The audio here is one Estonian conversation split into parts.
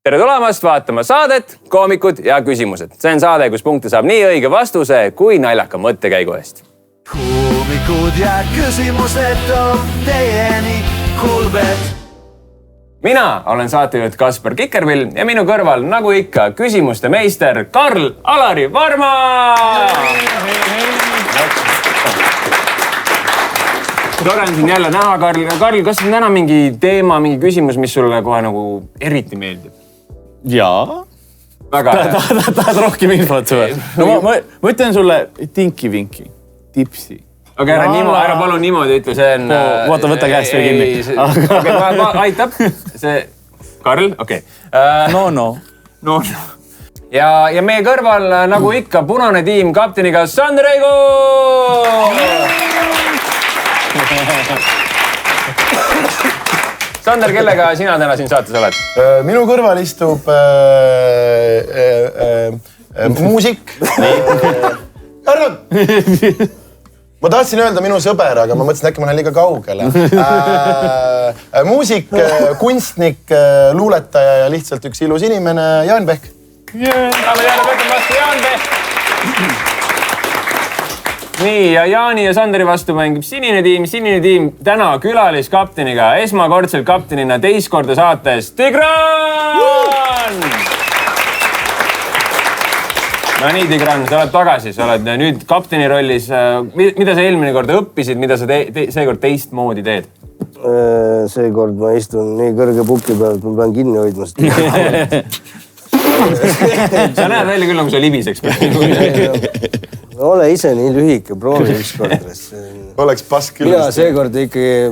Tere tulemast vaatama saadet, koomikud ja küsimused. See on saade, kus punkte saab nii õige vastuse kui naljaka mõttekäigu eest. Koomikud ja küsimused toob teieni Kuulbet. Mina olen saatejuht Kaspar Kikervill ja minu kõrval, nagu ikka, küsimuste meister Karl-Alari Varma! Tore on siin jälle näha, Karl. Karl, kas on täna mingi teema, mingi küsimus, mis sulle kohe nagu eriti meeldib? Jaa. Väga hea. Tahad rohkem infot või? No ma ütlen sulle tinki-vinki, tipsi. Okei, ära palun niimoodi ütle, see on... Võta käest veel kinni. Okei, aitab. See... Karl, okei. No. Ja meie kõrval, nagu ikka, punane tiim kapteniga Sander Eigo! Sander, kellega sina täna siin saates oled? Minu kõrval istub muusik. Arvad! Ma tahtsin öelda minu sõber, aga ma mõtlesin, äkki ma olen liiga kaugele. Muusik, kunstnik, luuletaja ja lihtsalt üks ilus inimene, Jaan Pehk. Nii, ja Jaani ja Sanderi vastu mängib sinine tiim täna külaliskapteniga, esmakordselt kaptenina teist korda saates Tigran! No nii, Tigran, sa oled tagasi, sa oled nüüd kapteni rollis. Mida sa eelmine kord õppisid, mida sa seekord teistmoodi teed? Seekord ma istun nii kõrge puki peal, et ma pean kinni hoidma. Sa näed välja küll, nagu sa libiseks. Ole ise nii lühike, proovi ükskord. Oleks pask küll. Mina seekord ikkagi...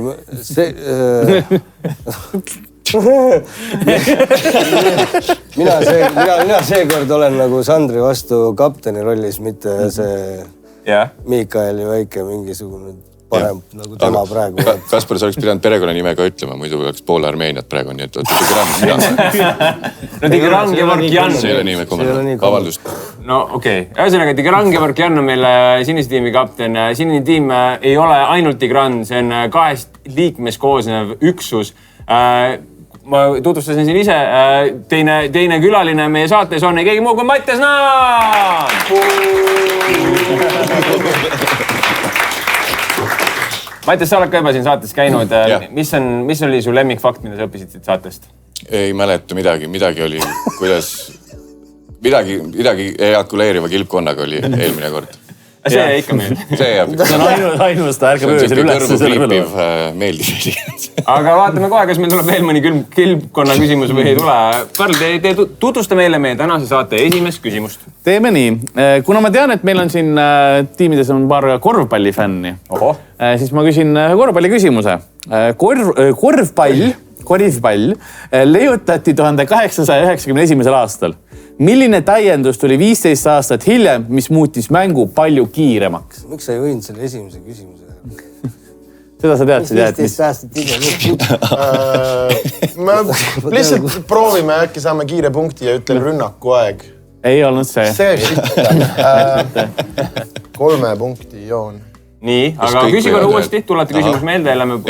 Mina seekord olen nagu Sandri vastu kapteni rollis, mitte see Miikaeli väike mingisugune parem nagu tema praegu. Kaspar, sa oleks pidanud perekonnanimega ütlema, muidu oleks poole Armeeniat praegu, nii et Tigran. No Tigran Gevorgjan. See ei ole nii kommentar, avaldust. No okei. Ühesõnaga, Tigran Gevorgjan on meile sinise tiimi kapten. Sinine tiim ei ole ainult Tigran, see on 2 liikmest koosnev üksus. Ma tutvustasin siin ise. Teine külaline meie saates on ei keegi muu kui Mattias Naam! Mattias, sa oled ka juba siin saates käinud. Mis oli su lemmikfakt, mida sa õppisid siit saatest? Ei mäleta midagi oli, kuidas... Midagi ejakuleeriva kilpkonnaga oli eelmine kord. See ikka meeldib. See jääb. See on ainus, ta ärkab öösel üles. See on kõrvu meeldib. Aga vaatame kohe, kas meil tuleb veel mõni kilpkonna küsimus või ei tule. Karl, te tutvusta meile meie tänase saate esimest küsimust. Teeme nii. Kuna ma tean, et meil on siin tiimides on paar korvpallifänni, siis ma küsin korvpalli küsimuse. Korvpall leiutati 1891. aastal. Milline täiendus tuli 15 aastat hiljem, mis muutis mängu palju kiiremaks? Miks sa ei võinud selle esimese küsimuse? Seda sa teadsid, et 15 aastat hiljem? Me lihtsalt proovime, äkki saame kiire punkti ja ütlen rünnaku aeg. Ei olnud see. See sitta. 3 punkti joon. Nii, aga küsi korra uuesti, tulete küsimus meelde ja lähme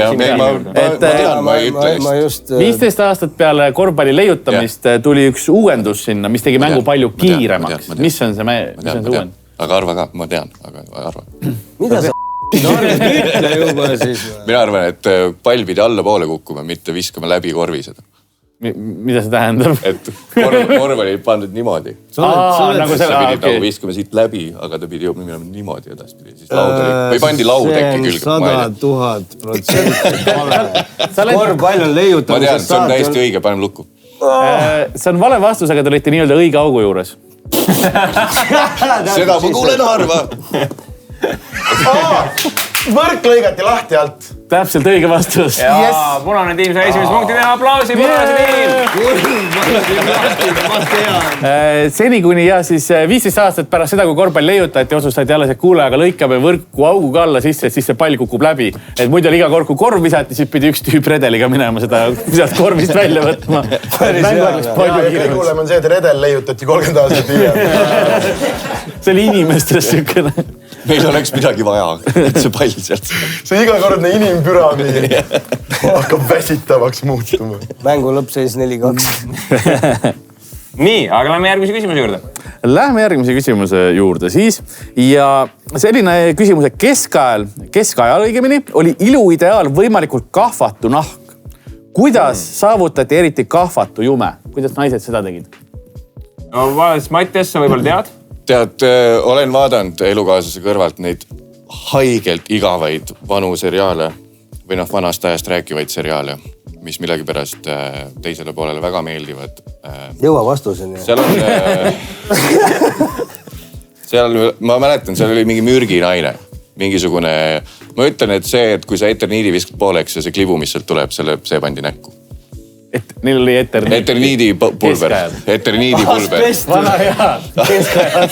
Ma ei ütle just. 15 aastat peale korvpalli leiutamist tuli üks uuendus sinna, mis tegi mängu palju kiiremaks. Mis on see uuendus? Aga arva ka, ma tean, aga arva. Mida sa ütle juba siis? Mina arvan, et pall pidi alla poole kukkuma, mitte viskama läbi korvi seda. Mida see tähendab? Et korv oli pandud niimoodi. Sa pidid nagu viskama siit läbi, aga ta pidi minema niimoodi edaspidi. Siis või pandi laud äkki külge. 100 000% korvpall on leiutamise ma tean, see on täiesti õige, panem lukku. See on vale vastus, aga te olite nii-öelda õige augu juures. Seda ma kuulen harva. Võrk lõigati lahti alt. Täpselt õige vastus. Jaa, punane tiim sai esimest punkti teha. Aplausi, punane tiim! Seni kuni siis 15 aastat pärast seda, kui korvpall leiutati, otsustati alles, et kuule, aga lõikame võrku auguga alla sisse, et siis see pall kukub läbi. Et muidu iga kord, kui korv visati, siis pidi üks tüüp redeliga minema seda sealt korvist välja võtma. Kõige hullem on see, et redel leiutati 30 aastat hiljem. See oli inimestest sükene. meil oleks midagi vaja, et see pall sealt. See igakordne inimpüramiid hakkab väsitavaks muutuma. Mängu lõppseis 4-2. Nii, aga lähme järgmise küsimuse juurde. Lähme järgmise küsimuse juurde siis. Ja selline küsimus, et keskajal õigemini oli iluideaal võimalikult kahvatu nahk. Kuidas saavutati eriti kahvatu jume? Kuidas naised seda tegid? No vaadates Mattias, sa võib-olla tead? Tead, olen vaadanud elukaaslase kõrvalt neid haigelt igavaid vanu seriaale või vanast ajast rääkivaid seriaale, mis millegipärast teisele poolele väga meeldivad. Jõua vastuseni. Ma mäletan, seal oli mingi mürginaine, mingisugune, ma ütlen, et see, et kui sa eterniidi viskad pooleks ja see klibu, mis sealt tuleb, see pandi näkku. Neil oli eterniidipulber. Vana hea, keskajal,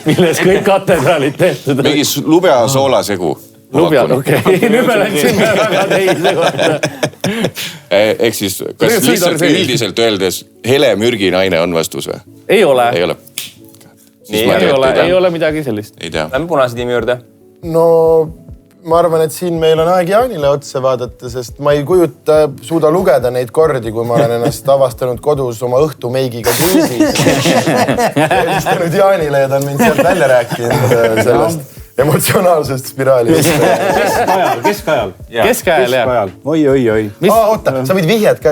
milles kõik katedraalid tehtud. Mingi lubja soolasegu. Lubja, okei. Nüüd me läksime väga teise kohta. Ehk siis, kas lihtsalt üldiselt öeldes hele mürginaine on vastus või? Ei ole. Ei ole midagi sellist. Ei tea. Lähme punase tiimi juurde. No ma arvan, et siin meil on aeg Jaanile otsa vaadata, sest ma ei suuda lugeda neid kordi, kui ma olen ennast avastanud kodus oma õhtumeigiga pulsis. Helistanud Jaanile ja ta on mind sealt välja rääkinud sellest emotsionaalsest spiraalist. Keskajal, jah. Oi. Oota, sa võid vihjed ka,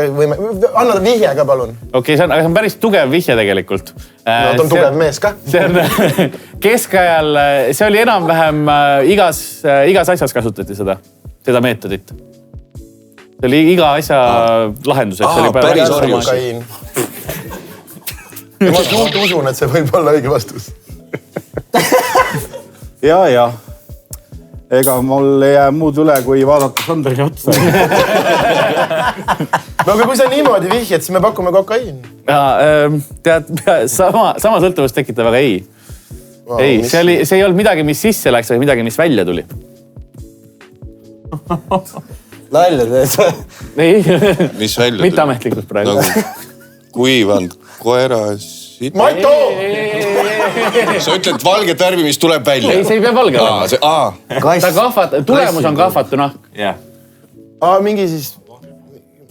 anna vihje ka palun. Okei, see on päris tugev vihje tegelikult. No ta on tugev mees ka. See on keskajal, see oli enam-vähem igas asjas kasutati seda meetodit. See oli iga asja lahenduseks. Päris orjus. Ja ma usun, et see võib olla õige vastus. Ja. Ega mul ei jää muud üle, kui vaadata Sandrile otsa. No aga kui sa niimoodi vihjed, siis me pakume kokaiin. Tead, sama sõltuvust tekitab, aga ei. Ei, see ei olnud midagi, mis sisse läks, või midagi, mis välja tuli. Nalja teed. Ei, mis välja tuli? mitte ametlikult praegu. Kuivanud koera siit. Maito! Sa ütled valget värvi, mis tuleb välja. Ei, see ei pea valge olema. Tulemus on kahvatu nahk. Mingi siis...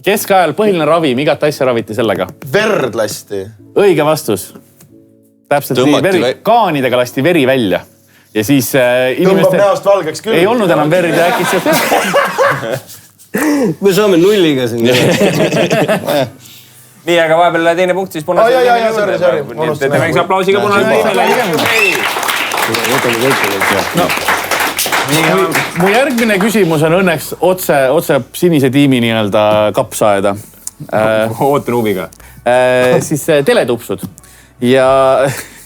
Keskajal põhiline ravim, igat asja raviti sellega. Verd lasti. Õige vastus. Täpselt nii, kaanidega lasti veri välja. Ja siis Tõmbab näost valgeks küll. Ei olnud enam verd ja äkitselt. Me saame nulliga siin. Nii, aga vahepeal teine punkt siis punase tiimi juurde. Sorry. Teeme üks aplausiga punase tiimile. Mu järgmine küsimus on õnneks otse sinise tiimi nii-öelda kapsaeda. Ootan huviga. Siis teletupsud. Ja...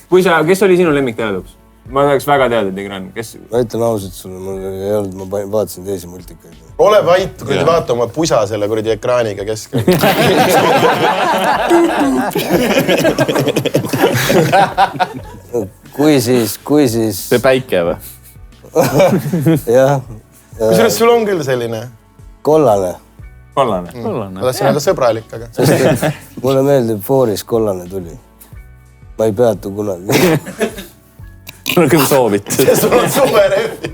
Kes oli sinu lemmik teletups? Ma tahaks väga teada, Tigran. Ma ütlen ausalt sulle, mul ei olnud, ma vaatasin teisi multikaid. Ole vait, kui te vaata oma pusa selle kuradi ekraaniga keskel. Kui siis... See päike või? Jah. Kusjuures sul on küll selline? Kollane. Kollane? Ma tahtsin öelda sõbralik, aga... Mulle meeldib fooris kollane tuli. Ma ei peatu kunagi. Mul on küll soovit. Sul on suverehvi.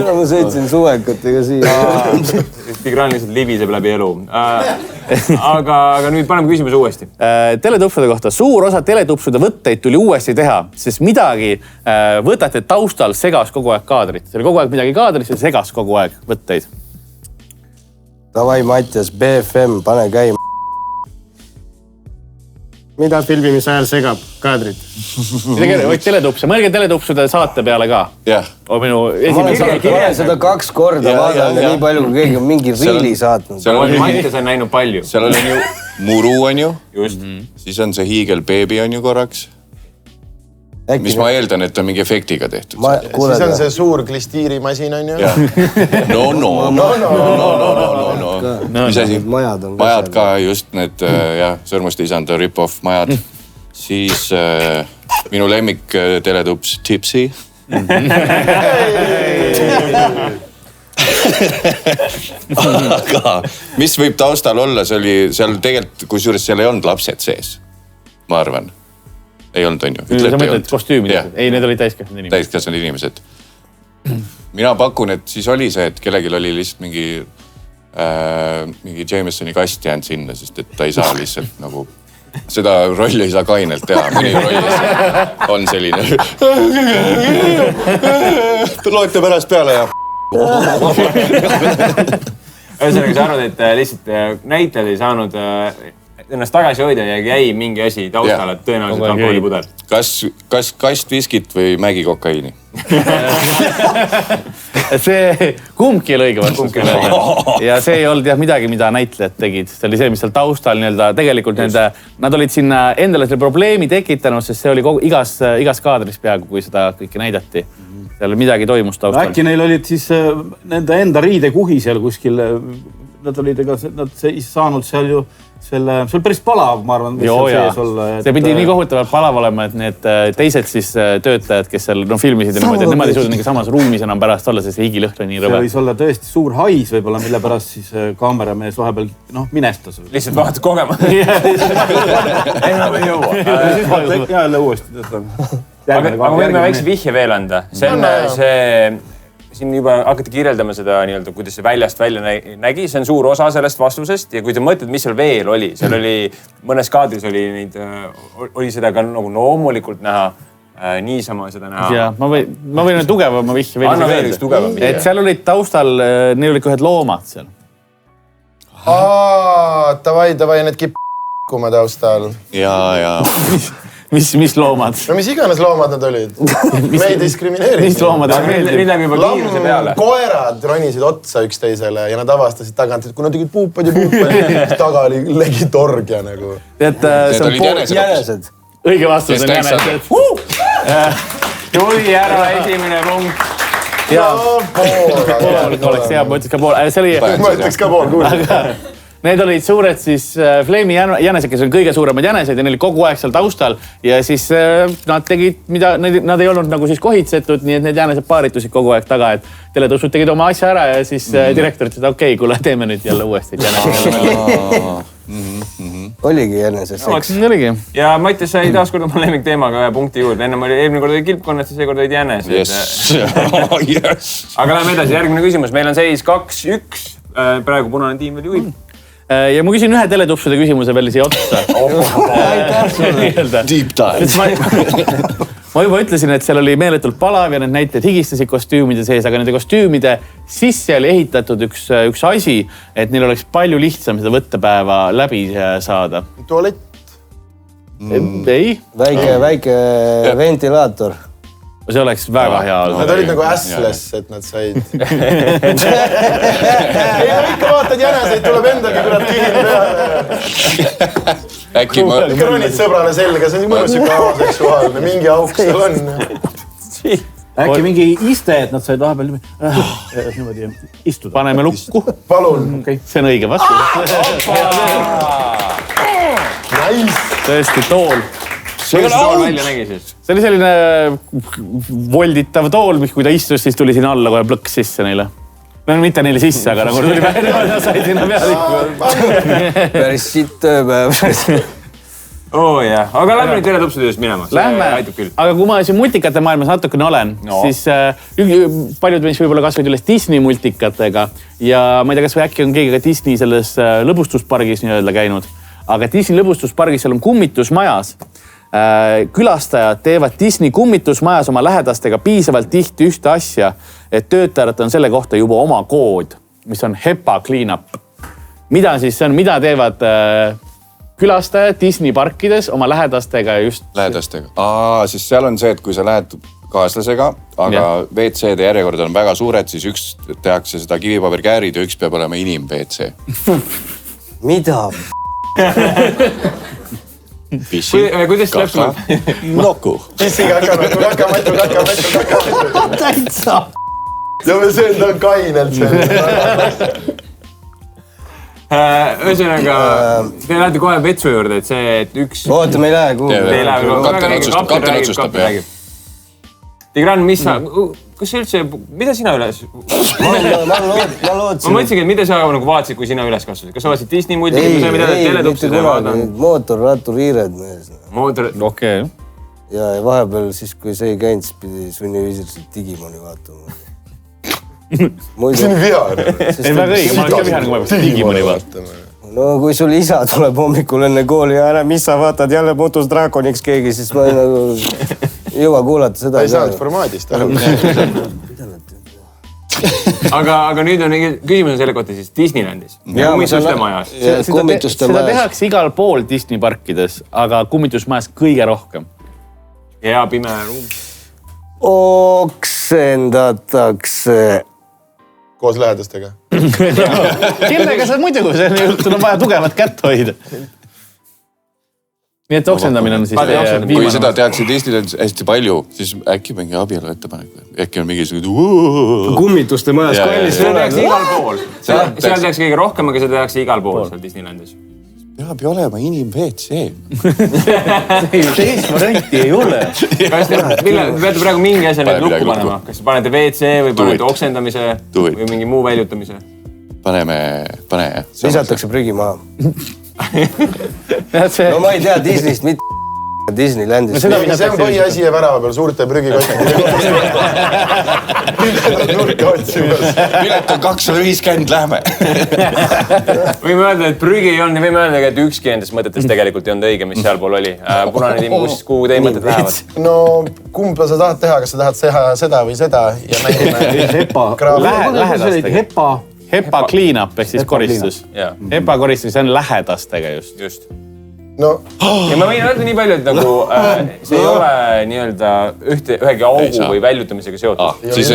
Ma sõitsin suvekatega siia. Tigran lihtsalt libiseb läbi elu. Aga nüüd paneme küsimuse uuesti. Teletupsude kohta. Suur osa teletupsude võtteid tuli uuesti teha, sest midagi võtate taustal segas kogu aeg kaadrit. See oli kogu aeg midagi kaadrit ja segas kogu aeg võtteid. Davai, Mattias, BFM, pane käima. Mida filmimise ajal segab kaadrit? Mõelge teletupsude saate peale ka. Jah. Ma olen seda 2 korda vaadanud ja nii palju, kui keegi on mingi riili saatnud. Mattias on näinud palju. Seal on ju muru on ju. Just. Siis on see hiigelbeebi on ju korraks. Mis ma eeldan, et on mingi efektiga tehtud. Siis on see suur klistiirimasin on ju. Mis asi? Majad ka just need sõrmuste isand rip-off majad. Siis minu lemmik teletups Tipsy. Aga mis võib taustal olla, see oli seal tegelikult, kusjuures seal ei olnud lapsed sees, ma arvan. ei olnud, on ju? Sa mõtled kostüümid? Ei, need olid täiskasvanud inimesed. Täiskasvanud inimesed. Mina pakun, et siis oli see, et kellelgi oli lihtsalt mingi Jamesoni kast jäänud sinna, sest et ta ei saa lihtsalt nagu... Seda rolli ei saa kainelt teha. Mõni roll on selline. Loete pärast peale ja... Ühesõnaga, sa arvad, et lihtsalt näitlejad ei saanud ennast tagasi hoida ja jäi mingi asi taustale, et tõenäoliselt alkoholipudel. Kas kast viskit või mägi kokaiini? See kumbki oli õige vastus. Ja see ei olnud jah midagi, mida näitlejad tegid. See oli see, mis seal taustal tegelikult nad olid sinna endale selle probleemi tekitanud, sest see oli igas kaadris peaaegu, kui seda kõike näidati. Seal midagi toimus taustal. Äkki neil olid siis nende enda riidekuhi seal kuskil. Nad ei saanud seal ju see oli päris palav, ma arvan, mis seal sees olla. See pidi nii kohutavalt palav olema, et need teised siis töötajad, kes seal filmisid ja niimoodi, et nemad ei suuda mingi samas ruumis enam pärast olla, sest see higilõhn oli nii rõve. See võis olla tõesti suur hais võib-olla, mille pärast siis kaameramees vahepeal minestas. Lihtsalt vahetas kogema. Enam ei jõua. Jälle uuesti. Aga võime väikse vihje veel anda. Siin juba hakati kirjeldama seda, kuidas see väljast välja nägi. See on suur osa sellest vastusest ja kui te mõtled, mis seal veel oli, seal oli mõnes kaadris oli seda ka nagu loomulikult näha, niisama seda näha. Ja, ma võin tugevama vihje veel. Anna veel üks tugevam vihje. Et seal olid taustal, neil olid ühed loomad seal. Davai, need kippuma taustal. Ja. Mis loomad? No mis iganes loomad nad olid. Me ei diskrimineeri. Mis loomad? Midagi juba kiiruse peale. Koerad ronisid otsa üksteisele ja nad avastasid tagant, et kui nad tegid puupad, siis taga oli legitorgia nagu. Need olid jänesed. Õige vastus on jänesed. Tuli ära esimene punkt. Pool oleks hea, ma ütleks ka pool. Ma ütleks ka pool, kuulda. Need olid suured siis Flame'i jänesed, kes on kõige suuremad jänesed ja neil oli kogu aeg seal taustal ja siis nad tegid, nad ei olnud nagu siis kohitsetud, nii et need jänesed paaritusid kogu aeg taga, et teletussud tegid oma asja ära ja siis direktor ütles, et okei, kuule, teeme nüüd jälle uuesti. Oligi jänesed seks. Oligi. Ja Mattias sai taaskord oma lemmikteemaga ühe punkti juurde. Ennem oli eelmine kord oli kilpkonnad, siis seekord olid jänesed. Aga läheme edasi, järgmine küsimus. Meil on seis 2-1. Praegu punane tiim veel juhib. Ja ma küsin ühe teletupsude küsimuse veel siia otsa. Deep dive. Ma juba ütlesin, et seal oli meeletult palav ja need näitlejad higistasid kostüümide sees, aga nende kostüümide sisse oli ehitatud üks asi, et neil oleks palju lihtsam seda võttepäeva läbi saada. Tualett. Ei. Väike ventilaator. See oleks väga hea. Nad olid nagu assless, et nad said. Ei, ikka vaatad jäneseid, tuleb endalgi kurat kihin peale. Kronid sõbrale selga, see on mõnus siuke avaseksuaalne, mingi auk seal on. Äkki mingi iste, et nad said vahepeal niimoodi istuda. Paneme lukku. Palun. See on õige vastus. Tõesti, tool. Kuidas tool välja nägi siis? See oli selline volditav tool, mis kui ta istus, siis tuli sinna alla kohe plõks sisse neile. No mitte neile sisse, aga nagu tuli välja, sai sinna peale ikka. Päris sitt tööpäev. Aga lähme nüüd teletupsudest minema. Lähme, aga kui ma siin multikate maailmas natukene olen, siis paljud meist võib-olla kasvaid üles Disney multikatega ja ma ei tea, kas või äkki on keegi ka Disney selles lõbustuspargis nii-öelda käinud, aga Disney lõbustuspargis seal on kummitusmajas. Külastajad teevad Disney kummitusmajas oma lähedastega piisavalt tihti ühte asja, et töötajad on selle kohta juba oma kood, mis on HEPA cleanup. Mida siis see on, mida teevad külastajad Disney parkides oma lähedastega just? Lähedastega. Siis seal on see, et kui sa lähed kaaslasega, aga WC-de järjekord on väga suured, siis üks tehakse seda kivipaberkäärid ja üks peab olema inim-WC. Mida? Kuidas täpsemalt? Noku. Pissiga hakka. Täitsa. Ja see on kainelt see. Ühesõnaga, te lähete kohe vetsu juurde, et see, et üks... Oota, me ei lähe kuhu. Kapten otsustab. Tigran, mis sa... Kas see üldse... Mida sina üles... Ma lootsin. Ma mõtlesingi, et mida sa vaatasid, kui sina üles kasvasid? Kas sa vaatasid Disney multikud, mida teletupsid? Mootorratturiired mees. Mootor... Okei. ja vahepeal siis, kui see ei käinud, siis pidi sunniviisiliselt Digimoni vaatama. See on vihane. Ei, väga õige, ma olen ka vihane, kui ma peaks Digimoni vaatama. No kui sul isa tuleb hommikul enne kooli ja ära, mis sa vaatad jälle muutus draakoniks keegi, siis ma nagu jõua kuulata seda. Ta ei saanud formaadist aru. aga nüüd on küsimus selle kohta siis Disneylandis. Kummituste majas. Seda tehakse igal pool Disney parkides, aga kummitusmajas kõige rohkem. Hea pime ruum. Oksendatakse. Koos lähedastega. Kellega sa muidu, sul on vaja tugevat kätt hoida. Nii et oksendamine on siis viimane. Kui seda tehakse Disneylandis hästi palju, siis äkki mingi abielu ettepanek. Äkki on mingisugune kummituste majas kallis. Seda tehakse igal pool. Seal tehakse kõige rohkem, aga seda tehakse igal pool seal Disneylandis. Peab ju olema inim-WC. Teist varianti ei ole. Te peate praegu mingi asja nüüd lukku panema. Kas panete WC või panete oksendamise või mingi muu väljutamise? Pane. Lisatakse prügi maha. No ma ei tea Disneyst mitte Disneylandist. See on põhiasi ja värava peal suurte prügikotti. Pilet on 250, lähme. Võime öelda, et prügi ei olnud, võime öelda, et ükski endast mõtetes tegelikult ei olnud õige, mis sealpool oli. Punane tiim, kuhu teie mõtted lähevad? No kumba sa tahad teha, kas sa tahad teha seda või seda ja mängime Hepa. Hepa clean up ehk siis koristus. Hepa koristus, see on lähedastega just. No. Ja ma võin öelda nii palju, et nagu see ei ole nii-öelda ühegi augu või väljutamisega seotud. Siis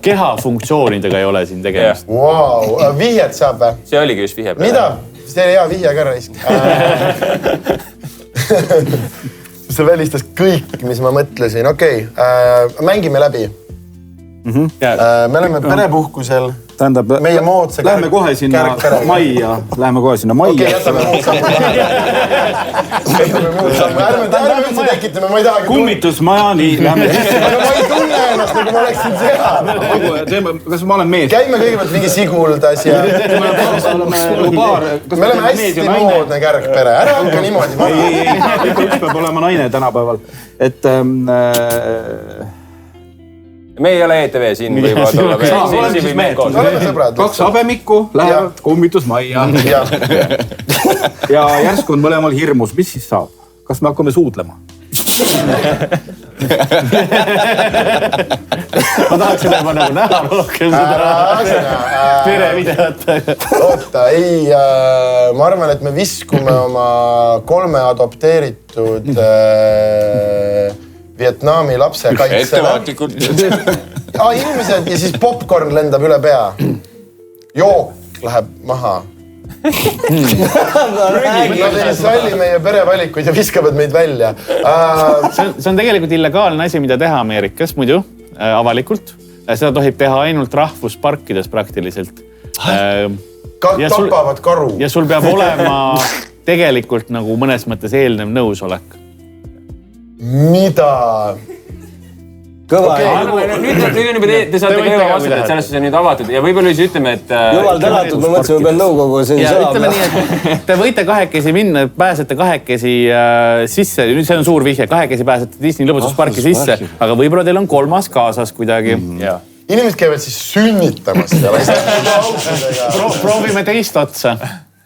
Keha funktsioonidega ei ole siin tegemist. Wow, vihjed saab või? See oligi just vihje. Mida? See oli hea vihje ka raisk. See välistas kõik, mis ma mõtlesin. Okei, mängime läbi. Me oleme perepuhkusel. Tähendab, lähme kohe sinna majja. Okei, jätame muud samme. Ärme üldse tekitame, ma ei tahagi. Kummitusmaja, nii, lähme. Aga ma ei tunne ennast, nagu ma oleksin seal. Kas ma olen mees? Käime kõigepealt mingi siguldas ja... Me oleme hästi moodne kärgpere. Ära hakka niimoodi vana. Üks peab olema naine tänapäeval. Et... Me ei ole ETV, siin võivad olla veel. Oleme sõbrad. 2 habemikku lähevad kummitusmajja. Ja järsku on mõlemal hirmus. Mis siis saab? Kas me hakkame suudlema? Ma tahaksin juba nagu näha rohkem seda perevideot. Oota, ei, ma arvan, et me viskume oma 3 adopteeritud Vietnami lapse kaitsele. Ettevaatlikult. Inimesed ja siis popcorn lendab üle pea. Jook läheb maha. Nad ei salli meie perevalikuid ja viskavad meid välja. See on tegelikult illegaalne asi, mida teha Ameerikas muidu avalikult. Seda tohib teha ainult rahvusparkides praktiliselt. Tapavad karu. Ja sul peab olema tegelikult nagu mõnes mõttes eelnev nõusolek. Mida? Kõva. Nüüd te saate kõige vastata, et sellest on nüüd avatud ja võib-olla siis ütleme, et... Jumal tänatud, ma mõtlesin, ma pean nõukogu siin saama. Ütleme nii, et te võite kahekesi minna, pääsete kahekesi sisse, nüüd see on suur vihje, kahekesi pääsete Disney lõbutusparki sisse, aga võib-olla teil on 3. kaasas kuidagi. Inimesed käivad siis sünnitamas seal. Proovime teist otsa,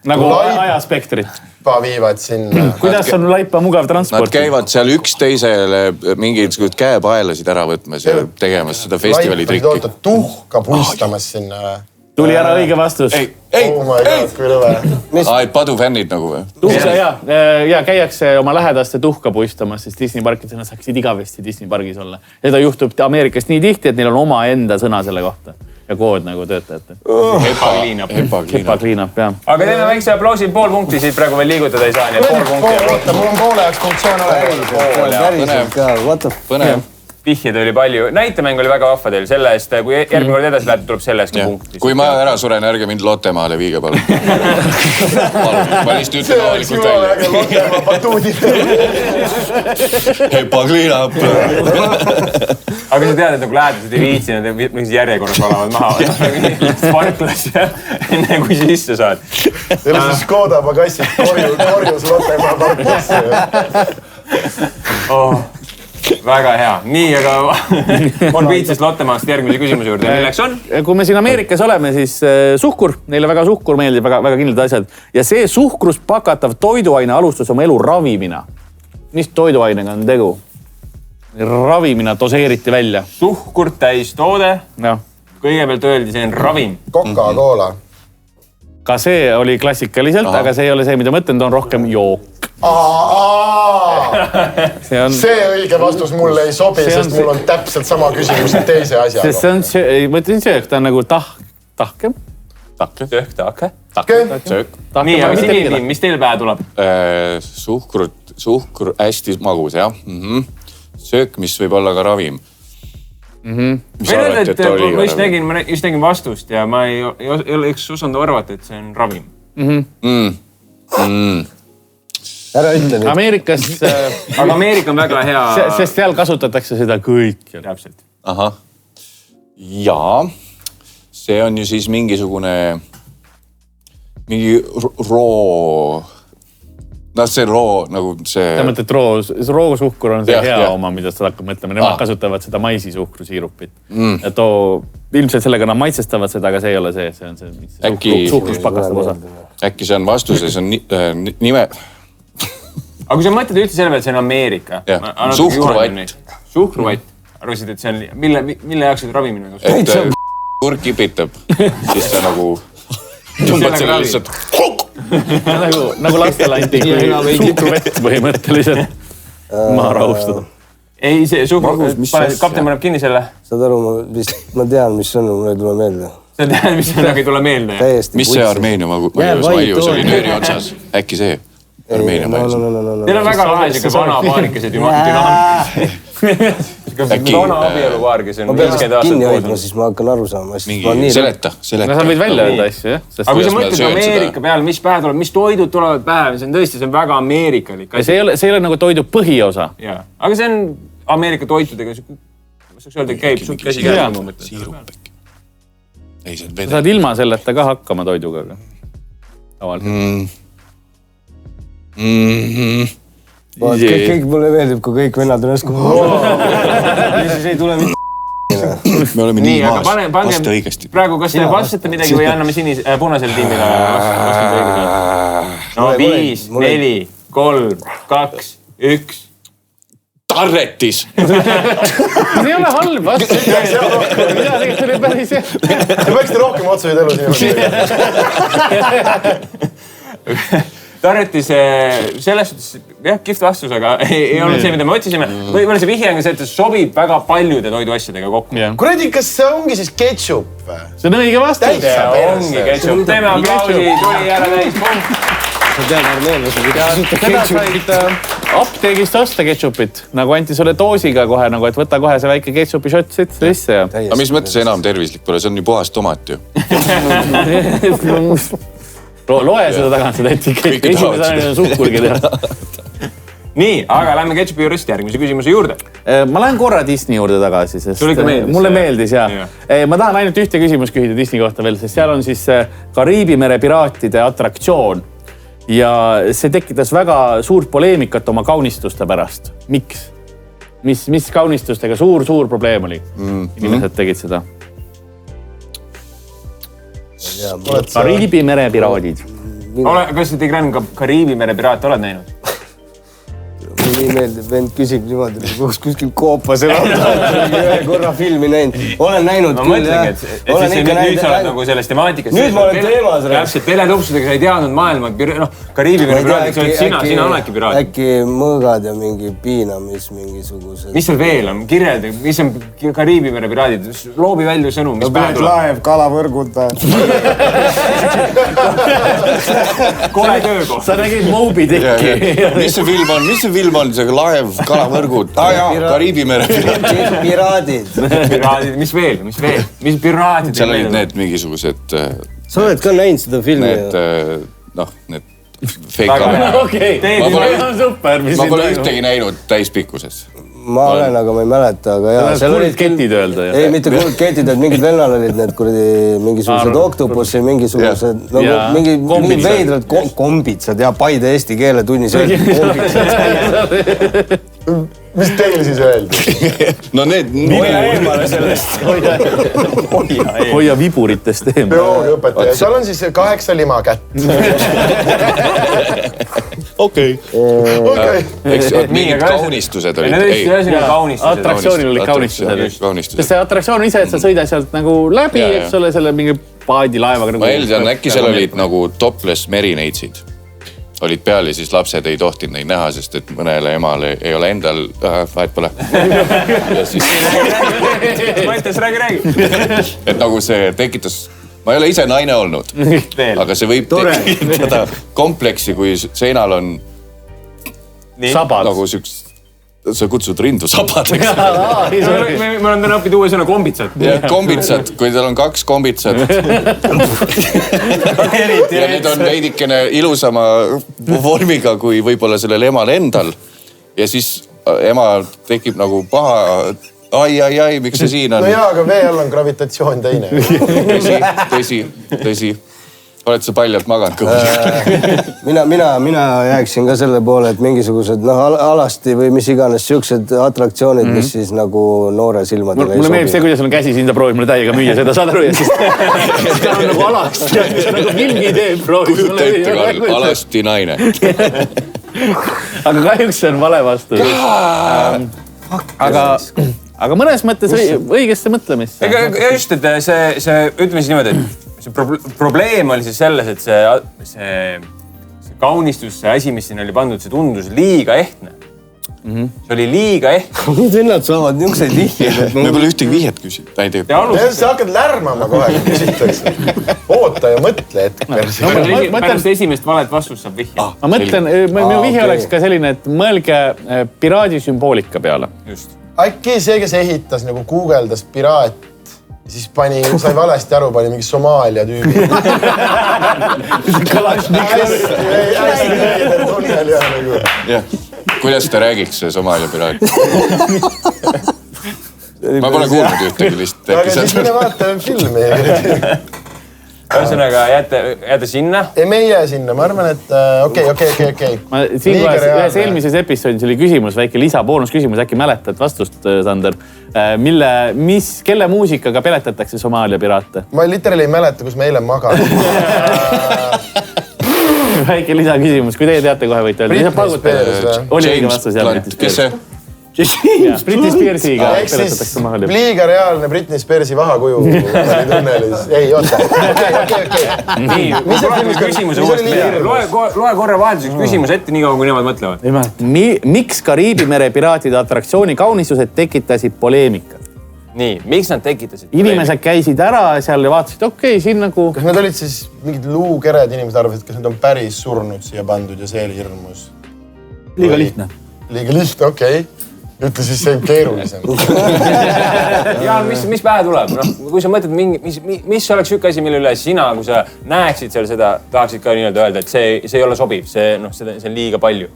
nagu ajaspektrit. Viivad sinna. Kuidas on laipa mugav transport? Nad käivad seal üksteisele mingisugused käepaelasid ära võtmas ja tegemas seda festivali trikki. Laip võid tuhka puistamas sinna. Tuli ära õige vastus. Oh my god, kui lõve. Padufännid nagu või? Ja käiakse oma lähedaste tuhka puistamas, sest Disney parkides nad saaksid igavesti Disney pargis olla. Seda juhtub Ameerikast nii tihti, et neil on oma enda sõna selle kohta. Ja kood nagu töötajate. Hepa clean up. Hepa clean up, jah. Aga teeme väikse aplausi, pool punkti siit praegu veel liigutada ei saa. Nii et pool punkti. Oota, mul on poole ajaks funktsioon olemas. Põnev. vihjed oli palju, näitemäng oli väga vahva teil selle eest, kui järgmine kord edasi lähete, tuleb selle eest ka punkt. Kui ma ära suren, ärge mind Lottemaale viige, palun. Ma lihtsalt ütlen avalikult välja. Lottemaa batuudid. Hepakliinap. Aga sa tead, et nagu lähedased ei viitsi, nad mingis järjekorras olavad maha. Sparklas enne kui sisse saad. Teil on siis Škoda pagassid korjus Lottemaa parklasse. Väga hea. Nii, aga on viitsest Lottemaast järgmise küsimuse juurde. Milleks on? Kui me siin Ameerikas oleme, siis suhkur. Neile väga suhkur meeldib, väga kindlad asjad. Ja see suhkrus pakatav toiduaine alustas oma elu ravimina. Mis toiduainega on tegu? Ravimina doseeriti välja. Suhkurt täis toode. Ja. Kõigepealt öeldi, see on ravim. Coca-Cola. Ka see oli klassikaliselt, aga see ei ole see, mida mõtlen, ta on rohkem jook. See õige vastus mulle ei sobi, sest mul on täpselt sama küsimus teise asja. Sest see on, ma ütlen söök, ta on nagu tahkem. Söök. Nii, aga sinitiim, mis teil pähe tuleb? Suhkur hästi magus, jah. Söök, mis võib olla ka ravim. Ma just nägin vastust ja ma ei oleks osanud arvata, et see on ravim. Ära ütle nüüd. Amerikas... Aga Ameerika on väga hea... Sest seal kasutatakse seda kõik. Täpselt. Ahah. Jaa. See on ju siis mingisugune... Mingi roo... No see roo, nagu see... Ta mõtled, roosuhkur on see hea oma, mida sa hakkab mõtlema. Nemad kasutavad seda maisisuhkru siirupit. Ja ilmselt sellega nad maitsestavad seda, aga see ei ole see. See on see suhkruspakastab osa. Äkki see on vastuses, on nime... Aga kui sa mõtled üldse selle peale, et see on Ameerika. Suhkruvatt. Suhkruvatt. Arvasid, et see on... Mille jaoks seda ravimine? Et kurk kipitab. Siis sa nagu... Tõmbad selle lihtsalt... Nagu lastele anti suhkruvett põhimõtteliselt maha rahustada. Ei, see suhkruvett... Kapten paneb kinni selle. Saad aru, ma tean, mis on, mul ei tule meelde. Sa tead, mis on, aga ei tule meelde. Mis see Armeenia maius oli nööri otsas? Äkki see? Armeenia maius. Teil on väga lahe siuke vana paarikese dünaamika. Vana abielupaar, kes on 50 aastat kinni hoidma, siis ma hakkan aru saama. Seleta. No sa võid välja öelda asju, jah? Aga kui sa mõtled Ameerika peale, mis pähe tuleb, mis toidud tulevad pähe, see on tõesti, see on väga ameerikalik. See ei ole nagu toidu põhiosa. Aga see on Ameerika toitudega, ma saaks öelda, käib suht käsi käima. Siirup äkki. Sa saad ilma selleta ka hakkama toiduga. Tavaliselt. Kõik mulle meeldib, kui kõik vennad on õsku. Siis ei tule mitte. Me oleme nii maas. Vasta õigesti. Praegu, kas te vastate midagi või anname punasele tiimile vastata õigesti? No 5, 4, 3, 2, 1. Tarretis! See ei ole halb vastu. See oli päris hea. Te peaksite rohkem otsuseid elus niimoodi. Tarretis selles suhtes, jah, kihvt vastus, aga ei olnud see, mida me otsisime. Võib-olla see vihje on ka see, et see sobib väga paljude toiduasjadega kokku. Kuradi, kas see ongi siis ketšup või? See on õige vastus. Ongi ketšup. Teeme aplausi, tuli jälle täis punkt. Sa tead, armeenlased. Seda said apteegist osta ketšupit. Nagu anti sulle doosiga kohe, et võta kohe see väike ketšupi shot sisse. Aga mis mõttes enam tervislik pole? See on nii puhas tomat ju. Loe seda tagant, seda etiketi. Esimese aine suhkurgi teha. Nii, aga lähme ketšupi juurest järgmise küsimuse juurde. Ma lähen korra Disney juurde tagasi, sest mulle meeldis, jah. Ma tahan ainult ühte küsimus küsida Disney kohta veel, sest seal on siis Kariibi mere piraatide atraktsioon. Ja see tekitas väga suurt poleemikat oma kaunistuste pärast. Miks? Mis kaunistustega suur probleem oli? Inimesed tegid seda. Kariibi mere piraadid. Kas sa Tigran Kariibi mere piraate oled näinud? Nii meeldib, vend küsib niimoodi, kuskil koopas ühe korra filmi näinud. Olen näinud küll, jah. Nüüd sa oled nagu selles temaatikast. Nüüd ma olen teemas. Täpselt, teletupsudega sa ei teadnud maailma. Kariibi mere piraadid, sa oled sina oledki piraad. Äkki mõõgad ja mingi piinamis mingisugused. Mis seal veel on? Kirjelda, mis on Kariibi mere piraadid? Loobi välja sõnu, mis pähe tuleb. Laev, kalavõrgud. Kohe töökoht. Sa nägid Moby Dicki. Mis see film on? See see laev, kalavõrgud. Kariibi mere piraadid. Piraadid, mis veel? Mis piraadid? Seal olid need mingisugused... Sa oled ka näinud seda filmi? Need fake kamerad. Okei, super. Ma pole ühtegi näinud täispikkuses. Ma olen, aga ma ei mäleta, aga jaa. Kuldketid öelda. Ei, mitte kuldketid, et mingid vennal olid need mingisugused oktopussi, mingisugused mingi veidrad kombitsad ja Paide eesti keele tunnis öeldi kombitsad. Mis teil siis öeldi? No need... Hoia eemale sellest. Hoia viburitest eemale. Bioloogiaõpetaja. Seal on siis 8 limakätt. Okei. Mingid kaunistused olid. Atraktsioonil olid kaunistused. Sest see atraktsioon ise, et sa sõida sealt nagu läbi, eks ole, selle mingi paadilaevaga. Ma eeldan, äkki seal olid nagu topless merineitsid. Olid peal ja siis lapsed ei tohtinud neid näha, sest et mõnele emale ei ole endal vahet pole. Ja siis... Mõttes, räägi. Et nagu see tekitas... Ma ei ole ise naine olnud, aga see võib tekitada kompleksi, kui seinal on sabad. Nagu süks... Sa kutsud rindu sabadeks. Ma olen täna õppinud uue sõna kombitsad. Kombitsad, kui teil on 2 kombitsad. Ja need on veidikene ilusama vormiga kui võib-olla sellel emal endal. Ja siis ema tekib nagu paha... Ai, miks see siin on? No jaa, aga vee all on gravitatsioon teine. Tõsi. Oled sa paljalt maganud kõhus? Mina jääksin ka selle poole, et mingisugused alasti või mis iganes siuksed atraktsioonid, mis siis nagu noore silmadele ei sobi. Mulle meeldib see, kuidas on käsi siin, ta proovib mulle täiega müüa seda, saad aru? See on nagu alasti, see on nagu mingi idee proovib. Kujuta ette, Karl, alasti naine. Aga kahjuks see on vale vastus. Aga mõnes mõttes õigesse mõtlemisse. Just, et see, ütleme siis niimoodi, et see probleem oli siis selles, et see kaunistus, see asi, mis siin oli pandud, see tundus liiga ehtne. See oli liiga ehtne. Need vennad saavad niisuguseid vihjeid. Me pole ühtegi vihjet küsinud. Sa hakkad lärmama kohe, kui küsitakse. Oota ja mõtle hetk. Pärast esimest valet vastust saab vihje. Ma mõtlen, minu vihje oleks ka selline, et mõelge piraadi sümboolika peale. Just. Äkki see, kes ehitas nagu guugeldas piraat, siis sai valesti aru, pani mingi Somaalia tüübi. Kuidas ta räägiks see Somaalia piraat? Ma pole kuulnud ühtegi lihtsalt. Aga siis mine vaatame filmi. Ühesõnaga, jääte sinna? Ei, me ei jää sinna. Ma arvan, et okei. Siinkohas ühes eelmises episoodis oli küsimus, väike lisaboonusküsimus, äkki mäletad vastust, Sander. Kelle muusikaga peletatakse Somaalia piraate? Ma literaali ei mäleta, kus me eile magame. Väike lisaküsimus, kui teie teate, kohe võite öelda. Oli õige vastus, jah. Kes see? Britney Spearsiga peletatakse Somaalia. Liiga reaalne Britney Spearsi vahakuju. Ei, oota. Okei. Loe korra vahelduseks küsimus ette, nii kaua kui nemad mõtlevad. Miks Kariibi mere piraatide atraktsiooni kaunistused tekitasid poleemikat? Nii, miks nad tekitasid? Inimesed käisid ära seal ja vaatasid, okei, siin nagu... Kas need olid siis mingid luukered, inimesed arvasid, kas need on päris surnud siia pandud ja see oli hirmus? Liiga lihtne. Liiga lihtne, okei. Ütle siis see keerulisem. Ja mis pähe tuleb? Kui sa mõtled, mis oleks üks asi, mille üle sina, kui sa näeksid seal seda, tahaksid ka nii-öelda öelda, et see ei ole sobiv, see on liiga palju.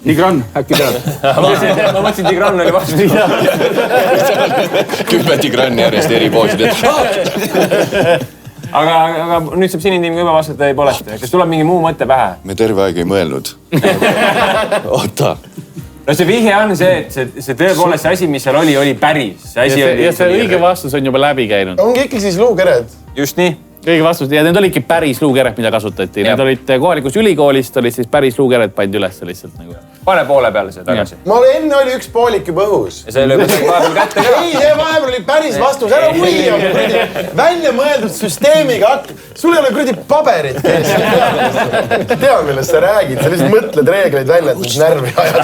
Tigran, äkki tead? Ma mõtlesin, Tigran oli vastu. 10 Tigran järjest eri poosid. Aga nüüd saab sinitiim juba vastata, ei pole. Kas tuleb mingi muu mõtte pähe? Me terve aeg ei mõelnud. Oota. No see vihje on see, et see tõepoolest see asi, mis seal oli päris. Ja see õige vastus on juba läbi käinud. Ongi ikka siis luukered. Just nii. Õige vastus. Ja need olidki päris luukered, mida kasutati. Need olid kohalikust ülikoolist, olid siis päris luukered pandi üles lihtsalt nagu. Pane poole peale see tagasi. Enne oli üks poolik juba õhus. Ja see lööb vahepeal kätte ka. Ei, see vahepeal oli päris vastus. Ära uia, välja mõeldud süsteemiga. Sul ei ole kuradi paberit. Tea, millest sa räägid. Sa lihtsalt mõtled reegleid välja, et mis närvi ajada.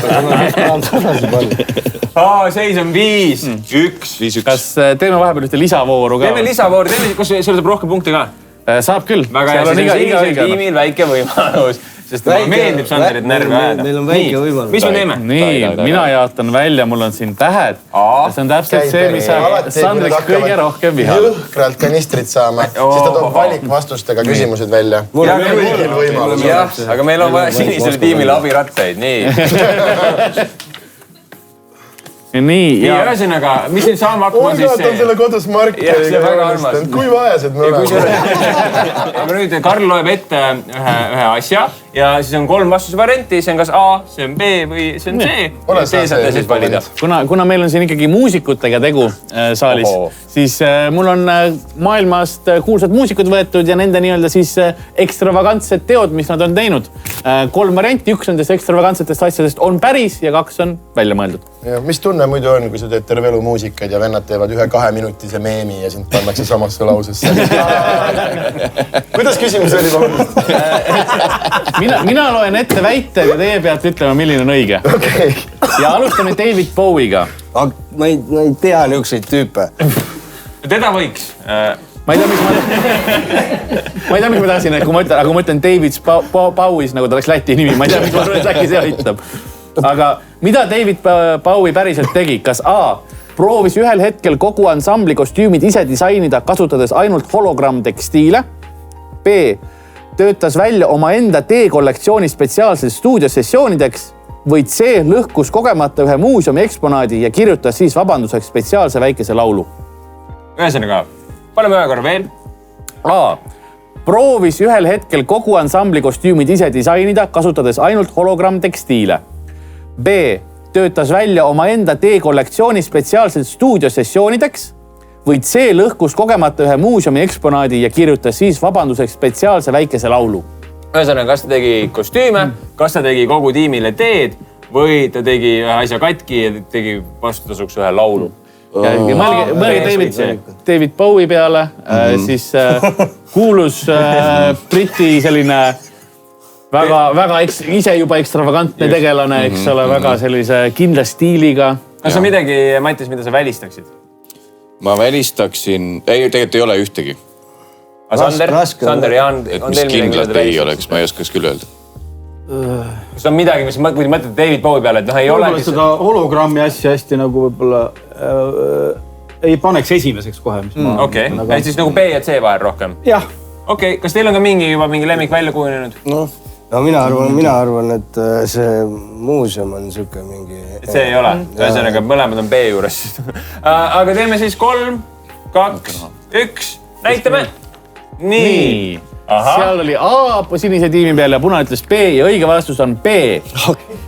Seis on 5-1. Kas teeme vahepeal ühte lisavooru ka? Teeme lisavooru. Kas seal saab rohkem punkte ka? Saab küll. Väga hea, siis on sinisel tiimil väike võimalus. sest mulle meeldib Sanderit närvi ajada. Meil on väike võimalus. Mis me teeme? Nii, mina jaotan välja, mul on siin tähed. See on täpselt see, mis saab Sandriks kõige rohkem vihale. Jõhkralt kanistrit saama, siis ta toob valikvastustega küsimused välja. Kõigil võimalus. Jah, aga meil on vaja sinisele tiimile abirattaid, nii. Nii, ja ühesõnaga, mis nüüd saama hakkama on siis see? On selle kodus markeriga. Kui vaesed me oleme. Aga nüüd Karl loeb ette ühe asja ja siis on 3 vastusvarianti, see on kas A, see on B või see on C. See saate siis valida. Kuna meil on siin ikkagi muusikutega tegu saalis, siis mul on maailmast kuulsad muusikud võetud ja nende nii-öelda siis ekstravagantsed teod, mis nad on teinud. 3 varianti, 1 nendest ekstravagantsetest asjadest on päris ja 2 on välja mõeldud. Mis tunne muidu on, kui sa teed terve elu muusikaid ja vennad teevad 1-2-minutise meemi ja sind pannakse samasse lausesse? Kuidas küsimus oli? Mina loen ette väited ja teie peate ütlema, milline on õige. Okay. Ja alustame David Bowiega. Ma ei tea niisuguseid tüüpe. Teda võiks. Ma ei tea, mis ma tahtsin, kui ma ütlen David Bowies, nagu ta oleks Läti nimi. Ma ei tea, mis ma arvan, et äkki see aitab. Aga mida David Bowie päriselt tegi? Kas A. proovis ühel hetkel kogu ansambli kostüümid ise disainida, kasutades ainult hologrammtekstiile? B. töötas välja omaenda teekollektsiooni spetsiaalses stuudiosessioonideks? Või C. lõhkus kogemata ühe muuseumi eksponaadi ja kirjutas siis vabanduseks spetsiaalse väikese laulu? Ühesõnaga, paneme ühe korra veel. A. proovis ühel hetkel kogu ansambli kostüümid ise disainida, kasutades ainult hologrammtekstiile. B. töötas välja omaenda teekollektsiooni spetsiaalselt stuudiosessioonideks? Või C. lõhkus kogemata ühe muuseumi eksponaadi ja kirjutas siis vabanduseks spetsiaalse väikese laulu? Ühesõnaga, kas ta tegi kostüüme, kas ta tegi kogu tiimile teed või ta tegi ühe asja katki ja tegi vastutasuks ühe laulu? Mõelge David Bowie peale, siis kuulus Briti selline väga ise juba ekstravagantne tegelane, eks ole, väga sellise kindla stiiliga. Kas on midagi, Mattias, mida sa välistaksid? Ma välistaksin, tegelikult ei ole ühtegi. Sander, Jaan, on mis kindlalt ei oleks, ma ei oskaks küll öelda. Kas on midagi, mis kui mõtled David Bowie peale, et ei ole... Võib-olla seda hologrammi asja hästi nagu võib-olla ei paneks esimeseks kohe. Okei, siis nagu B ja C vahel rohkem? Jah. Okei, kas teil on ka mingi lemmik välja kujunenud? No mina arvan, et see muuseum on siuke mingi... See ei ole. Ühesõnaga, mõlemad on B juures. Aga teeme siis 3, 2, 1. Näitame. Nii. Seal oli A sinise tiimi peal ja punane ütles B ja õige vastus on B.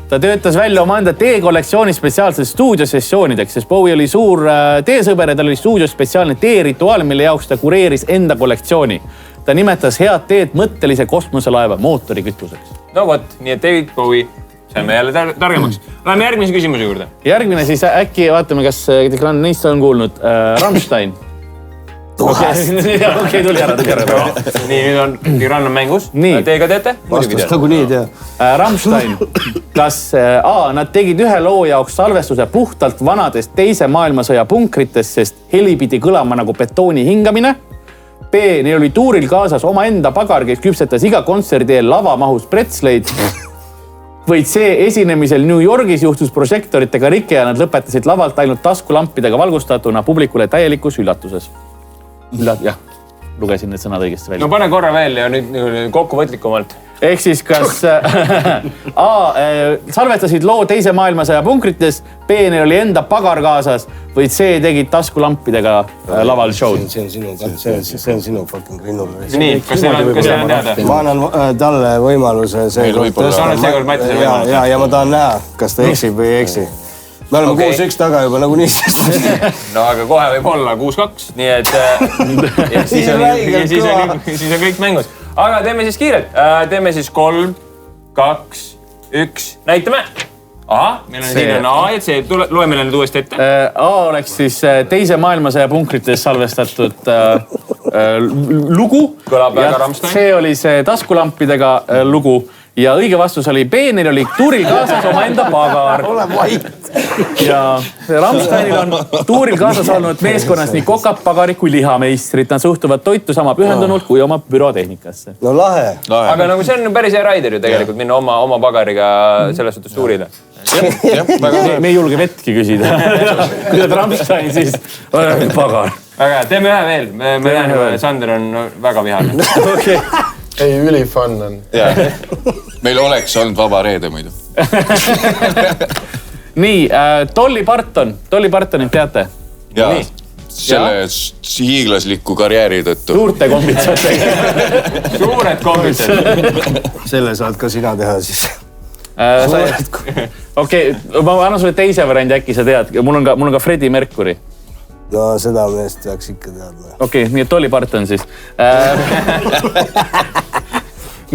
Ta töötas välja omaenda teekollektsiooni spetsiaalses stuudiosessioonideks, sest Bowie oli suur teesõber ja tal oli stuudios spetsiaalne teerituaal, mille jaoks ta kureeris enda kollektsiooni. Ta nimetas head teed mõttelise kosmoselaeva mootorikütuseks. No vot, nii et David Bowie saime jälle targemaks. Läheme järgmise küsimuse juurde. Järgmine siis äkki vaatame, kas neist on kuulnud. Rammstein. Okei, tuli ära. Nii, nüüd on Tigran on mängus. Teie ka teete? Vastust nagu nii ei tea. Rammstein. Kas A. Nad tegid ühe loo jaoks salvestuse puhtalt vanadest teise maailmasõja punkritest, sest heli pidi kõlama nagu betooni hingamine? B. Neil oli tuuril kaasas omaenda pagar, kes küpsetas iga kontserdi eel lavamahus pretsleid. Või C. Esinemisel New Yorgis juhtus prožektoritega rike ja nad lõpetasid lavalt ainult taskulampidega valgustatuna publikule täielikus üllatuses. Jah, lugesin need sõnad õigesti välja. No pane korra veel ja nüüd kokkuvõtlikumalt. Ehk siis kas A. salvestasid loo teise maailmasõja punkrites, B. Neil oli enda pagar kaasas või C. tegid taskulampidega laval show'd? See on sinu fucking rinnul. Nii, kas teil on teada? Ma annan talle võimaluse ja ma tahan näha, kas ta eksib või ei eksi. Me oleme 6-1 taga juba nagu niistest. No aga kohe võib olla 6-2, nii et siis on kõik mängus. Aga teeme siis kiirelt. Teeme siis 3, 2, 1. Näitame. Aha, meil on siin A ja C. Loe meile nüüd uuesti ette. A oleks siis teise maailmasõja punkrites salvestatud lugu. Kõlab väga Rammstein. C oli see taskulampidega lugu. ja õige vastus oli B, neil oli tuuril kaasas omaenda pagar. Ole vait. Ja Rammsteinil on tuuril kaasas olnud meeskonnas nii kokad, pagari kui lihameistrid. Nad suhtuvad toitu sama pühendunult kui oma bürotehnikasse. No lahe. Aga nagu see on päris hea raider ju tegelikult minna oma pagariga selles suhtes tuurile. Me ei julge vettki küsida. Kui oled Rammstein, siis pagar. Väga hea, teeme ühe veel. Me näeme, Sander on väga vihane. Okay. ei, ülifun on. Meil oleks olnud vaba reede muidu. Nii, Dolly Partonit teate? Ja selle hiiglasliku karjääri tõttu. Suurte kombitsatega. Suured kombitsad. Selle saad ka sina teha siis. Okei, ma annan sulle teise variandi, äkki sa tead. Mul on ka Freddie Mercury. No seda meest peaks ikka teadma. Okei, nii et Dolly Parton siis.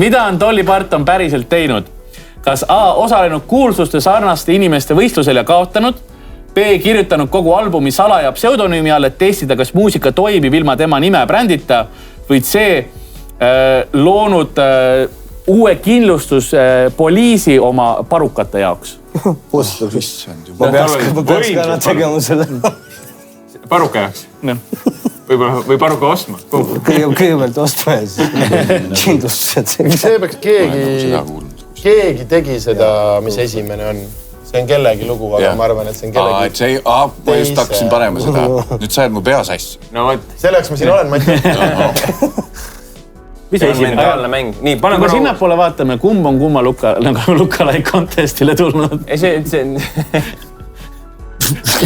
Mida on Dolly Parton päriselt teinud? Kas A. osalenud kuulsuste sarnaste inimeste võistlusel ja kaotanud? B. kirjutanud kogu albumi salaja pseudonüümi all, et testida, kas muusika toimib ilma tema nime brändita? Või C. loonud uue kindlustuspoliisi oma parukate jaoks? Ma peaks ka nad tegema selle. Paruka jaoks? Või paruka ostma? Kõigepealt ostma ja siis kindlustused. See peaks keegi tegi seda, mis esimene on. See on kellegi lugu, aga ma arvan, et see on kellegi... Ma just hakkasin panema seda. Nüüd sa jääd mu peas asja. No võt. Selleks ma siin olen, Mati. Mis see mentaalne mäng? Nii, pane kui me sinnapoole vaatame, kumb on kumma Lookalike contestile tulnud? See on...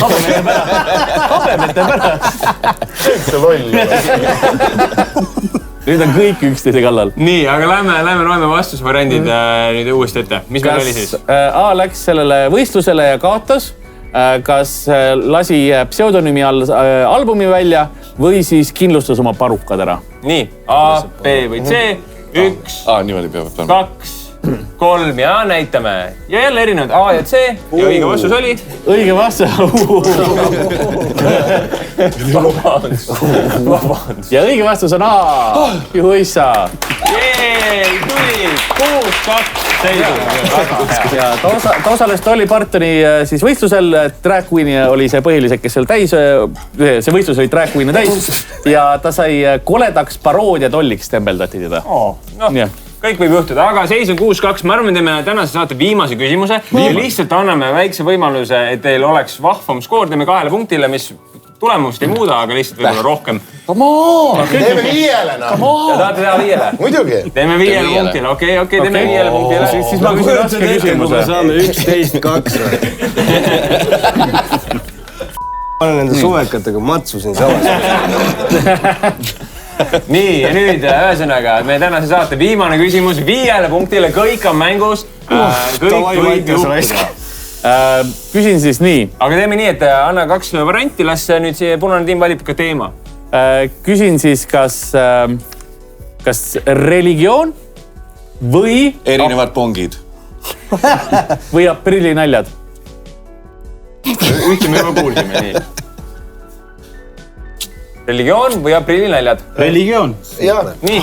Habemete pärast. See loll. Nüüd on kõik üksteise kallal. Nii, aga lähme loeme vastusvariandid nüüd uuesti ette. Mis meil oli siis? A läks sellele võistlusele ja kaotas. Kas lasi pseudonüümi all albumi välja või siis kindlustas oma parukad ära? Nii, A, B või C, 1, niimoodi peavad olema. 2, 3 ja näitame. Ja jälle erinevad A ja C ja õige vastus oli? Õige vastus. Ja õige vastus on A. Juhuissa. Tuli 6-2 seisu. Ja ta osales Dolly Partoni siis võistlusel. Drag Queen oli see põhiliselt, kes seal täis. See võistlus oli Drag Queen täis. Ja ta sai koledaks paroodia Dolliks tembeldati teda. Kõik võib juhtuda, aga seis on 6-2. Ma arvan, teeme tänase saate viimase küsimuse. Ja lihtsalt anname väikse võimaluse, et teil oleks vahvam skoor. Teeme 2 punktile, mis tulemust ei muuda, aga lihtsalt võib-olla rohkem. Teeme 5-le, noh. Ja tahate teha 5-le? Muidugi. Teeme 5 punktile. Okei, teeme 5 punktile. Siis ma küsin raske küsimuse. Saame 11-2. Ma olen nende suvekatega matsusin samas. Nii, ja nüüd ühesõnaga, meie tänase saate viimane küsimus 5 punktile, kõik on mängus. Kõik võib juhtuda. Küsin siis nii. Aga teeme nii, et anna 2 varianti, las nüüd see punane tiim valib ka teema. Küsin siis, kas religioon või... Erinevad pongid. Või aprilinaljad? Ühte me juba kuulsime, nii. Religioon või aprillinaljad? Religioon. Nii.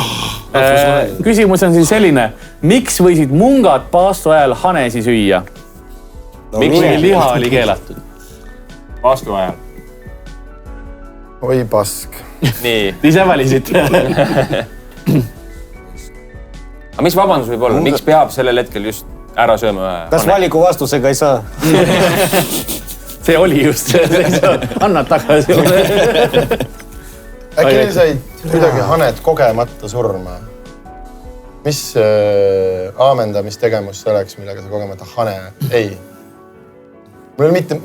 Küsimus on siis selline. Miks võisid mungad paastu ajal hanesi süüa? Miks liha oli keelatud? Paastu ajal. Oi pask. Nii. Ise valisite. Aga mis vabandus võib olla? Miks peab sellel hetkel just ära sööma? Kas valiku vastusega ei saa? See oli just see. Annad tagasi. Äkki neil said kuidagi haned kogemata surma? Mis aamendamistegevus see oleks, millega sa kogemata hane? Ei. Mul mitte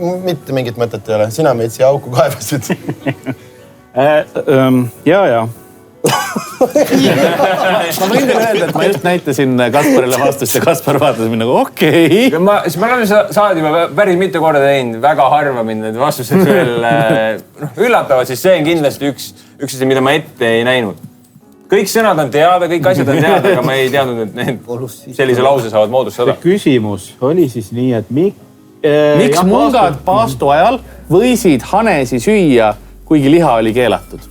mingit mõtet ei ole. Sina meid siia auku kaevasid. Ja. Ma võin teile öelda, et ma just näitasin Kasparile vastust ja Kaspar vaatas mind nagu okei. Ma olen saad juba päris mitu korda teinud, väga harva mind need vastused veel üllatavad, siis see on kindlasti üks asi, mida ma ette ei näinud. Kõik sõnad on teada, kõik asjad on teada, aga ma ei teadnud, et need sellise lause saavad moodustada. Küsimus oli siis nii, et miks mungad paastu ajal võisid hanesi süüa, kuigi liha oli keelatud?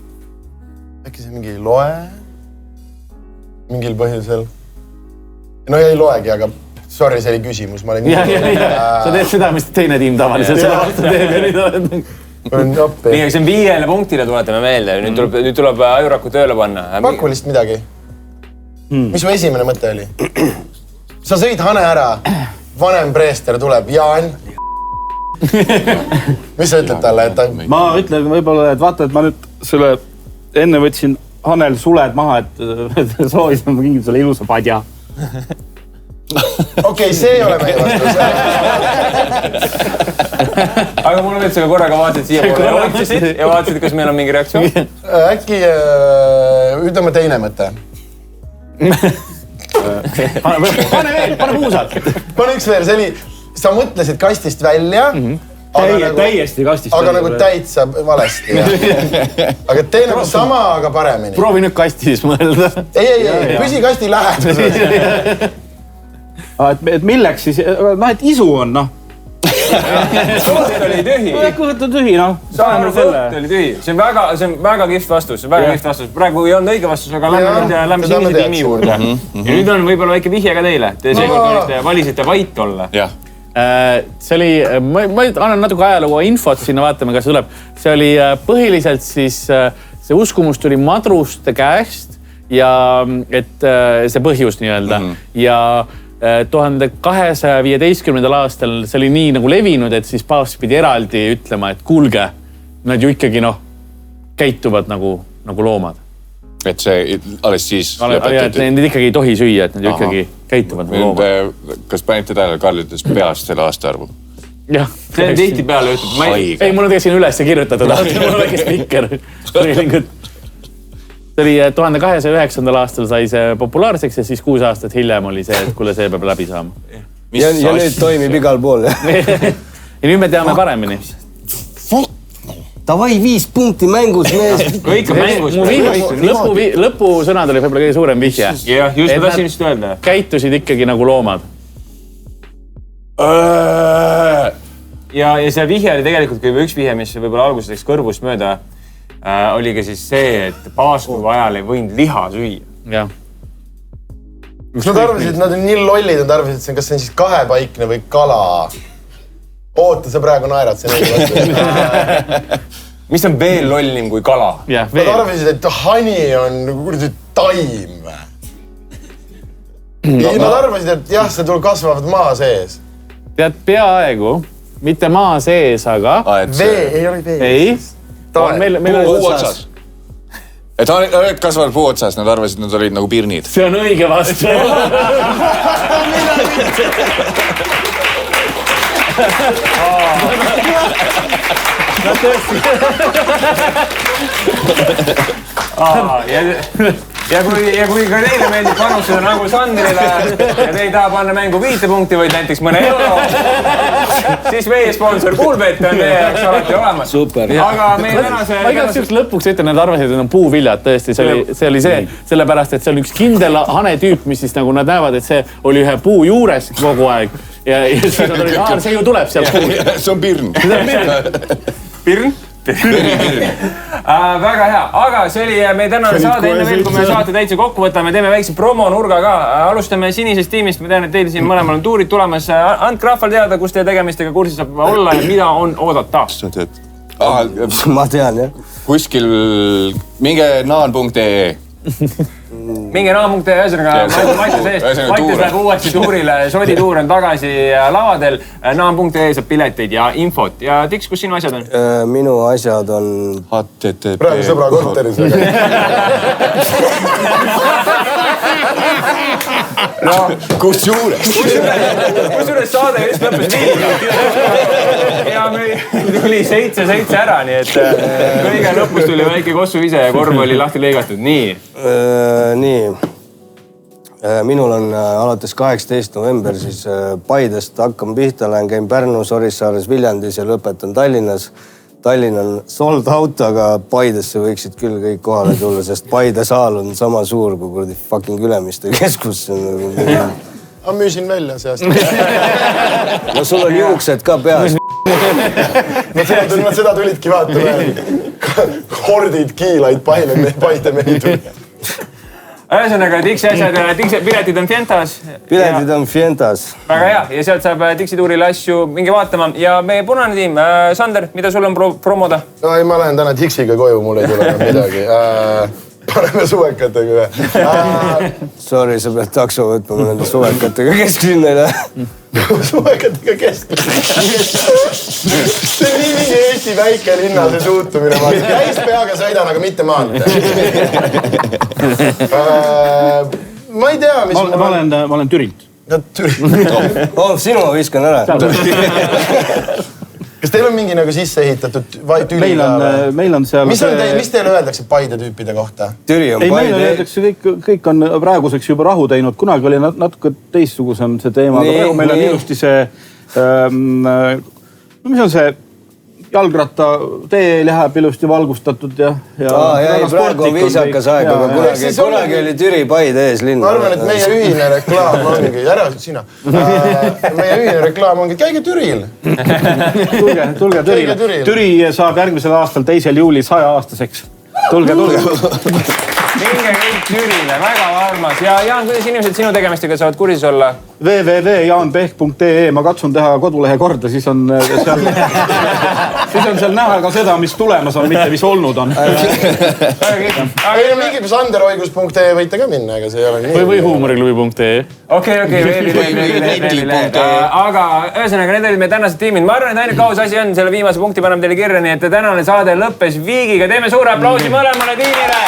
Äkki see mingi loe? Mingil põhjusel? No ei loegi, aga sorry, see oli küsimus. Ma olen sa teed seda, mis teine tiim tavaliselt selle vastu teeb ja nüüd oled... Nii, see on 5 punktile tuletame meelde. Nüüd tuleb Ajuraku tööle panna. Paku lihtsalt midagi. Mis su esimene mõte oli? Sa sõid Hane ära. Vanem preester tuleb. Jaan. Mis sa ütled talle? Ma ütlen võib-olla, et vaata, et ma nüüd selle enne võtsin Hanel suled maha, et soovisin ma kingid sulle ilusa padja. Okei, see ei ole meie vastus. Aga mul on nüüd sa korraga vaatasid siia poole ja vaatasid, kas meil on mingi reaktsioon? Äkki ütleme teine mõte. Pane muusad. Pane üks veel, see oli, sa mõtlesid kastist välja, täiesti kastist välja. Aga nagu täitsa valesti. Aga tee nagu sama, aga paremini. Proovi nüüd kastis mõelda. Ei, püsi kasti lähedus. Et milleks siis, et isu on, noh. Kõht oli tühi. Kõht on tühi, noh. Kõht oli tühi. See on väga kihvt vastus. Praegu ei olnud õige vastus, aga lähme sinise tiimi juurde. Ja nüüd on võib-olla väike vihje ka teile. Te seekord valisite vait olla. See oli, ma annan natuke ajalugu infot sinna, vaatame, kas tuleb. See oli põhiliselt siis, see uskumus tuli madruste käest ja et see põhjus nii-öelda. Ja 1215. aastal see oli nii nagu levinud, et siis paavst pidi eraldi ütlema, et kuulge, nad ju ikkagi käituvad nagu loomad. Et see alles siis lõpetati? Et need ikkagi ei tohi süüa, et nad ju ikkagi käituvad nagu loomad. Kas panite tähele, Karl ütles peast selle aastaarvu? Jah. See on tihti peale ütleb. Ei, mul on tegelikult siin üles kirjutatud. Mul on väike spikker. See oli 1209. aastal sai see populaarseks ja siis 6 aastat hiljem oli see, et kuule, see peab läbi saama. Ja nüüd toimib igal pool. Ja nüüd me teame paremini. Davai, 5 punkti mängus, mees. Kõik on mängus. Lõpusõnad oli võib-olla kõige suurem vihje. Jah, just ma tahtsin just öelda. Käitusid ikkagi nagu loomad. Ja see vihje oli tegelikult kui üks vihje, mis võib-olla alguses läks kõrvust mööda, oli ka siis see, et paaskuva ajal ei võinud liha süüa. Jah. Nad arvasid, nad on nii lollid, nad arvasid, et kas see on siis kahepaikne või kala. Oota, sa praegu naerad see neil. Mis on veel lollim kui kala? Nad arvasid, et hani on kuradi taim. Nad arvasid, et jah, see kasvavad maa sees. Tead, peaaegu, mitte maa sees, aga... Vee, ei ole vee. Ei. Puu otsas. Et oled kasvanud puu otsas, nad arvasid, nad olid nagu pirnid. See on õige vastus. Ja kui ka teile meeldib panustada nagu Sandrile ja te ei taha panna mängu 5 punkti, vaid näiteks mõne euro, siis meie sponsor Coolbet on teie jaoks alati olemas. Super. Aga meie tänase... Ma igast üks lõpuks ütlen, nad arvasid, et on puuviljad tõesti. See oli see, sellepärast, et see on üks kindel hane tüüp, mis siis nagu nad näevad, et see oli ühe puu juures kogu aeg. Ja siis nad olid, see ju tuleb sealt puud. See on pirn. Pirn? Väga hea, aga see oli meie tänane saade, enne veel, kui me saate täitsa kokku võtame, teeme väikse promonurga ka. Alustame sinisest tiimist, ma tean, et teil siin mõlemal on tuurid tulemas. Andke rahval teada, kus teie tegemistega kursis saab olla ja mida on oodata. Ma tean, jah. Kuskil minge naan.ee. Minge naan.ee, ühesõnaga Mattias läheb uuesti tuurile, Sodi tuur on tagasi lavadel, naan.ee saab pileteid ja infot. Ja Tiks, kus sinu asjad on? Minu asjad on... HTTP. Praegu sõbra kontoris. Kusjuures saade just lõppes nii. Ja meil tuli 7 ära, nii et kõige lõpus tuli väike kossu ise ja korv oli lahti lõigatud. Nii. Minul on alates 18. november siis Paidest hakkama pihta, lähen käin Pärnus, Orissaares, Viljandis ja lõpetan Tallinnas. Tallinn on sold out, aga Paidesse võiksid küll kõik kohale tulla, sest Paide saal on sama suur kui kurdi fucking Ülemiste keskus. Ma müüsin välja see aasta. No sul on juuksed ka peas. Seda tulidki vaatama. Hordid kiilaid Paide mehi tuli. ühesõnaga Dixi asjad, piletid on Fientas. Piletid on Fientas. Väga hea ja sealt saab Dixi tuurile asju mingi vaatama ja meie punane tiim, Sander, mida sul on promoda? No ei, ma lähen täna Dixiga koju, mul ei tule midagi. Paneme suvekatega või? Sorry, sa pead takso võtma, ma nende suvekatega kesklinna ei lähe. Suvekatega kesklinna. See on nii mingi Eesti väike linnase suutumine. Täis peaga sõidan, aga mitte maantee. Ma ei tea, mis ma olen Türilt. Sinu ma viskan ära. Kas teil on mingi nagu sisse ehitatud meil on seal... Mis teile öeldakse Paide tüüpide kohta? Türi on Paide. Meile öeldakse, kõik on praeguseks juba rahu teinud. Kunagi oli natuke teistsugusem see teema, aga praegu meil on ilusti see... Mis on see... Jalgratta tee läheb ilusti valgustatud ja... Praegu on viisakas aeg, aga kunagi oli Türi Paide ees linn. Ma arvan, et meie ühine reklaam ongi... Ära sina. Meie ühine reklaam ongi... Käige Türil! Tulge Türile. Türi saab järgmisel aastal 2. juuli 100-aastaseks. Tulge. Minge kõik Türile, väga armas. Ja Jaan, kuidas inimesed sinu tegemistega saavad kursis olla? www.jaanpehk.ee. Ma katsun teha kodulehe korda, siis on seal näha ka seda, mis tulemas on, mitte mis olnud on. Aga mingi sanderoigus.ee võite ka minna, ega see ei ole nii. Või huumoriklubi.ee. Okei, aga ühesõnaga, need olid meie tänased tiimid. Ma arvan, et ainult kaus asi on, selle viimase punkti paneme teile kirja, nii et tänane saade lõppes viigiga. Teeme suure aplausi mõlemale tiimile.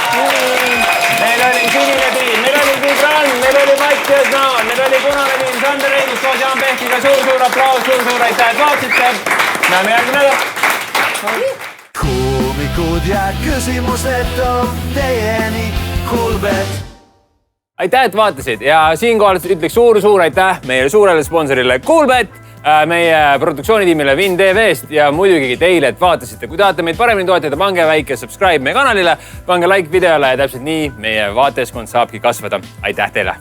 Meil oli sinine tiim, meil oli Tigran, meil oli Mattias Naan, meil oli punane tiim Sander Reigus koos Jaan Pehkiga. Suur aplaus, suur aitäh, et vaatasite. Näeme järgmine nädal. Koomikud ja küsimused toob teieni Kuulbet. Aitäh, et vaatasid ja siinkohal ütleks suur aitäh meie suurele sponsorile Kuulbet, meie produktsioonitiimile Vin TV-st ja muidugi teile, et vaatasite. Kui tahate meid paremini toetada, pange väike subscribe meie kanalile, pange like videole ja täpselt nii meie vaatajaskond saabki kasvada. Aitäh teile!